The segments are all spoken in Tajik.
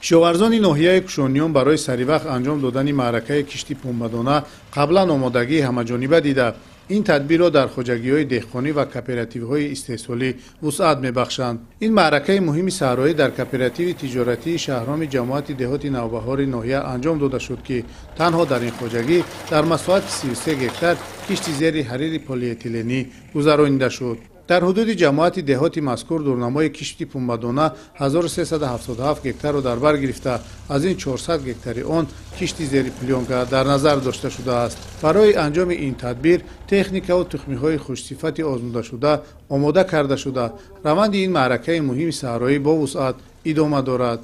кишоварзони ноҳияи кушониён барои саривақт анҷом додани маъракаи кишти пунбадона қаблан омодагии ҳамаҷониба дида ин тадбирро дар хоҷагиҳои деҳқонӣ ва кооперативҳои истеҳсолӣ вусъат мебахшанд. Ин маъракаи муҳими саҳроӣ дар кооперативи тиҷоратии шаҳроми ҷамоати деҳоти навбаҳори ноҳия анҷом дода шуд, ки танҳо дар ин хоҷагӣ дар масоҳати 33 гектар кишти зери ҳарири полиэтиленӣ гузаронида шуд. дар ҳудуди ҷамоати деҳоти мазкур дурнамои кишти пунбадона 1377 гектарро дар бар гирифта, аз ин 400 гектари он кишти зери плёнка дар назар дошта шудааст. барои анҷоми ин тадбир техникаву тухмиҳои хушсифати озмудашуда омода карда шуда, раванди ин маъракаи муҳими саҳроӣ бо вусъат идома дорад.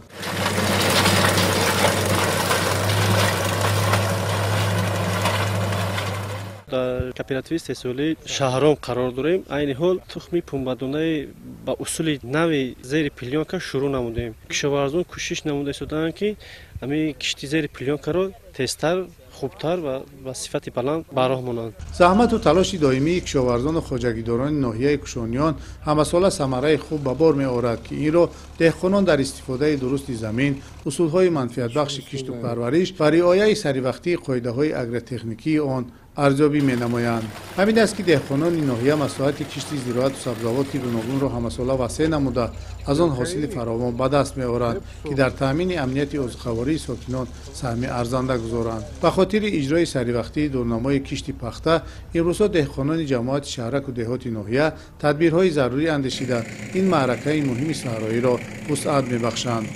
дар кооперативи истеҳсолӣ шаҳром қарор дорем. айни ҳол тухми пунбадонаи ба усули нави зери плёнка шурӯъ намудем. кишоварзон кӯшиш намуда истоданд, ки ҳамин кишти зери плёнкаро тезтар, хубтар ва ба сифати баланд бароҳ монанд. заҳмату талоши доимии кишоварзону хоҷагидорони ноҳияи кушониён ҳамасола самараи хуб ба бор меорад, ки инро деҳқонон дар истифодаи дурусти замин, усулҳои манфиатбахши кишту парвариш ва риояи саривақтии қоидаҳои агротехникии он арзёбӣ менамоянд. ҳамин аст, ки деҳқонони ноҳия масоҳати кишти зироату сабзавоти гуногунро ҳамасола васеъ намуда, аз он ҳосили фаровон ба даст меоранд, ки дар таъмини амнияти озуқавории сокинон саҳми арзанда гузоранд. ба хотири иҷрои саривақтии дурнамои кишти пахта, имрӯзҳо деҳқонони ҷамоати шаҳраку деҳоти ноҳия тадбирҳои зарурӣ андешида ин маъракаи муҳими саҳроиро вусъат мебахшанд.